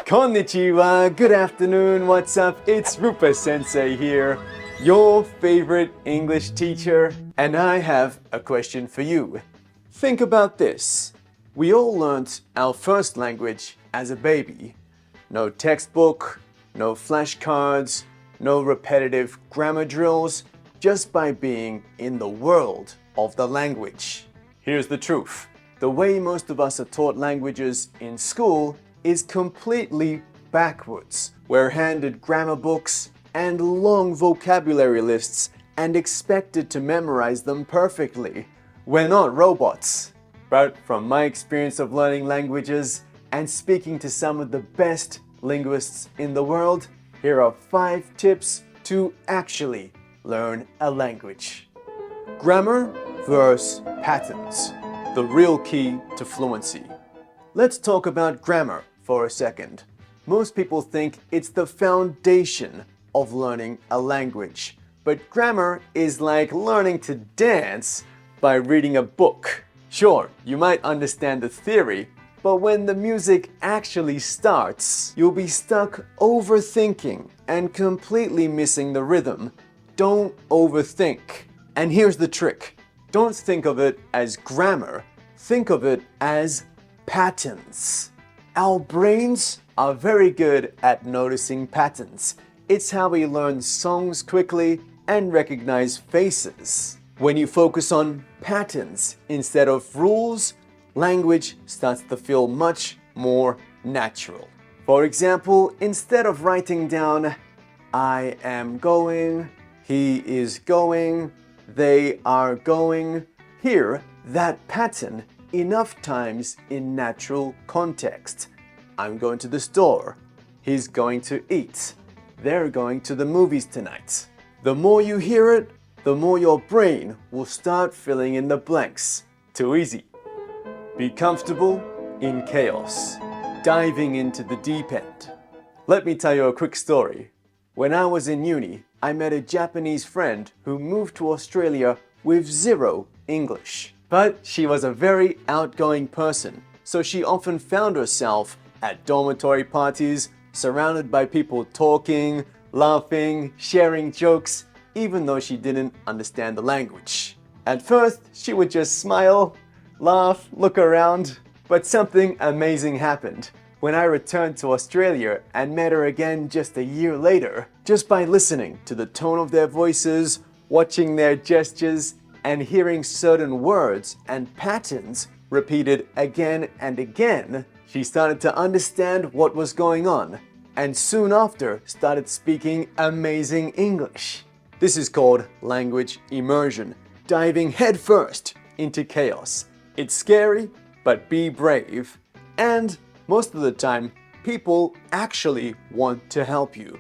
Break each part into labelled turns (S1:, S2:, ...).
S1: Konnichiwa, good afternoon, what's up? It's Rupa sensei here, your favorite English teacher, and I have a question for you. Think about this. We all learned our first language as a baby. No textbook, no flashcards, no repetitive grammar drills, just by being in the world of the language. Here's the truth. The way most of us are taught languages in school is completely backwards. We're handed grammar books and long vocabulary lists and expected to memorize them perfectly. We're not robots. But from my experience of learning languages and speaking to some of the best linguists in the world, here are 5 tips to actually learn a language. Grammar versus patterns, the real key to fluency. Let's talk about grammar for a second. Most people think it's the foundation of learning a language, but grammar is like learning to dance by reading a book. Sure, you might understand the theory, but when the music actually starts, you'll be stuck overthinking and completely missing the rhythm. Don't overthink. And here's the trick. Don't think of it as grammar. Think of it as patterns. Our brains are very good at noticing patterns. It's how we learn songs quickly and recognize faces. When you focus on patterns instead of rules, language starts to feel much more natural. For example, instead of writing down, I am going, he is going, they are going, hear that pattern enough times in natural context. I'm going to the store. He's going to eat. They're going to the movies tonight. The more you hear it, the more your brain will start filling in the blanks. Too easy. Be comfortable in chaos, diving into the deep end. Let me tell you a quick story. When I was in uni, I met a Japanese friend who moved to Australia with 0 English. But she was a very outgoing person, so she often found herself at dormitory parties, surrounded by people talking, laughing, sharing jokes, even though she didn't understand the language. At first, she would just smile, laugh, look around, but something amazing happened. When I returned to Australia and met her again just a year later, just by listening to the tone of their voices, watching their gestures, and hearing certain words and patterns repeated again and again, she started to understand what was going on, and soon after started speaking amazing English. This is called language immersion, diving headfirst into chaos. It's scary, but be brave. And most of the time, people actually want to help you.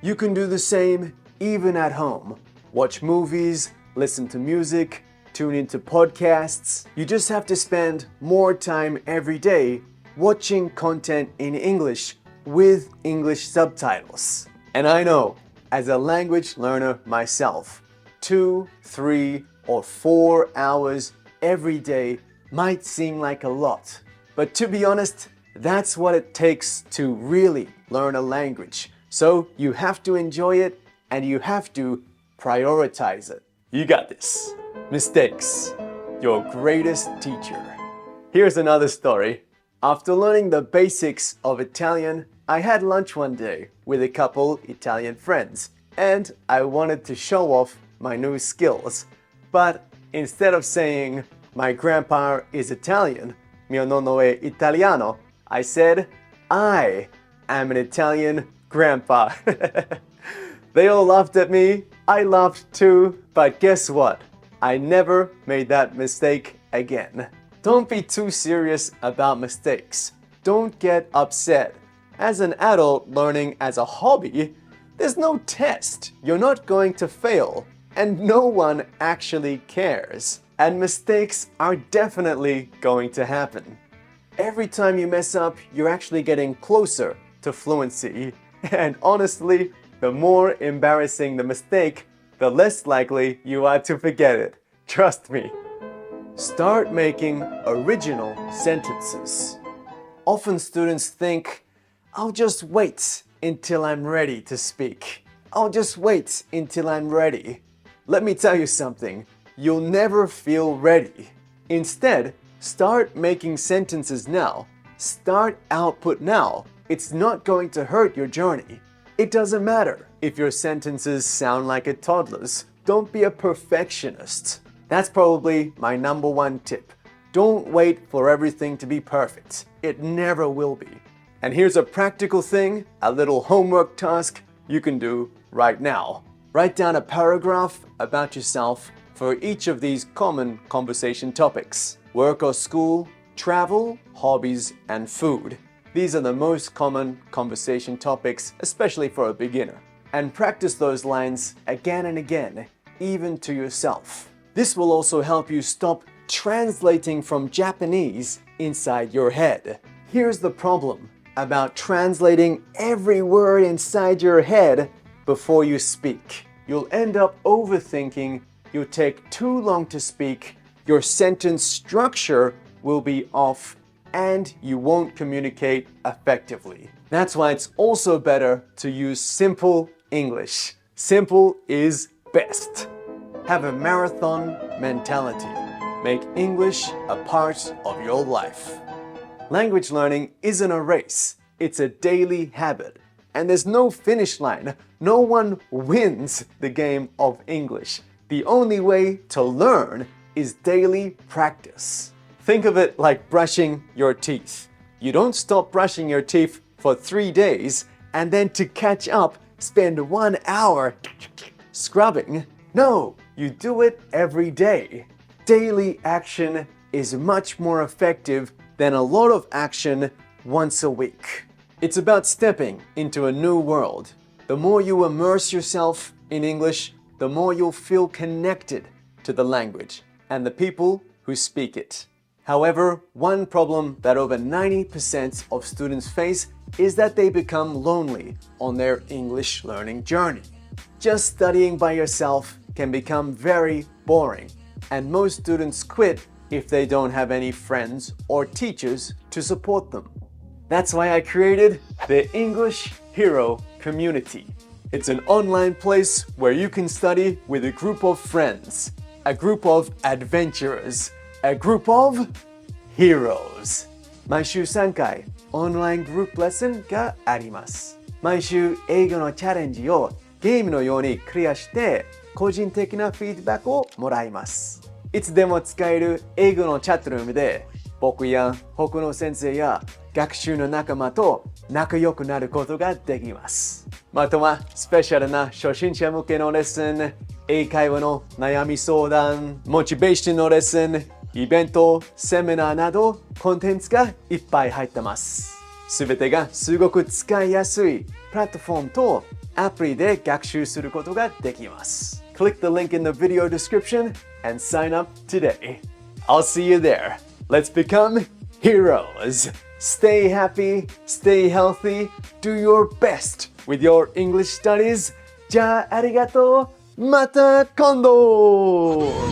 S1: You can do the same even at home. Watch movies, listen to music, tune into podcasts. You just have to spend more time every day watching content in English with English subtitles. And I know, as a language learner myself, 2, 3, or 4 hours every day might seem like a lot. But to be honest, that's what it takes to really learn a language. So you have to enjoy it and you have to prioritize it. You got this. Mistakes, your greatest teacher. Here's another story. After learning the basics of Italian, I had lunch one day with a couple Italian friends, and I wanted to show off my new skills. But instead of saying, my grandpa is Italian, mio nonno è italiano, I said, I am an Italian grandpa. They all laughed at me. I laughed too, but guess what? I never made that mistake again. Don't be too serious about mistakes. Don't get upset. As an adult learning as a hobby, there's no test. You're not going to fail, and no one actually cares. And mistakes are definitely going to happen. Every time you mess up, you're actually getting closer to fluency. And honestly, the more embarrassing the mistake, the less likely you are to forget it. Trust me. Start making original sentences. Often students think, I'll just wait until I'm ready to speak. I'll just wait until I'm ready. Let me tell you something. You'll never feel ready. Instead, start making sentences now. Start output now. It's not going to hurt your journey. It doesn't matter if your sentences sound like a toddler's. Don't be a perfectionist. That's probably my number one tip. Don't wait for everything to be perfect. It never will be. And here's a practical thing, a little homework task you can do right now. Write down a paragraph about yourself for each of these common conversation topics: work or school, travel, hobbies, and food. These are the most common conversation topics, especially for a beginner. And practice those lines again and again, even to yourself. This will also help you stop translating from Japanese inside your head. Here's the problem about translating every word inside your head before you speak. You'll end up overthinking, you'll take too long to speak, your sentence structure will be off, and you won't communicate effectively. That's why it's also better to use simple English. Simple is best. Have a marathon mentality. Make English a part of your life. Language learning isn't a race. It's a daily habit. And there's no finish line. No one wins the game of English. The only way to learn is daily practice. Think of it like brushing your teeth. You don't stop brushing your teeth for 3 days and then to catch up, spend 1 hour scrubbing. No, you do it every day. Daily action is much more effective than a lot of action once a week. It's about stepping into a new world. The more you immerse yourself in English, the more you'll feel connected to the language and the people who speak it. However, one problem that over 90% of students face is that they become lonely on their English learning journey. Just studying by yourself can become very boring, and most students quit if they don't have any friends or teachers to support them. That's why I created the English Hero Community. It's an online place where you can study with a group of friends, a group of adventurers, a group of heroes. 毎週3回オンライングループレッスンがあります。毎週英語のチャレンジをゲームのようにクリアして個人的なフィードバックをもらいます。いつでも使える英語のチャットルームで僕や他の先生や学習の仲間と仲良くなることができます。またはスペシャルな初心者向けのレッスン、英会話の悩み相談、モチベーションのレッスン、イベント、セミナーなどコンテンツがいっぱい入ってます。すべてがすごく使いやすいプラットフォームとアプリで学習することができます。Click the link in the video description and sign up today. I'll see you there. Let's become heroes. Stay happy, stay healthy, do your best with your English studies. じゃあありがとう。また今度。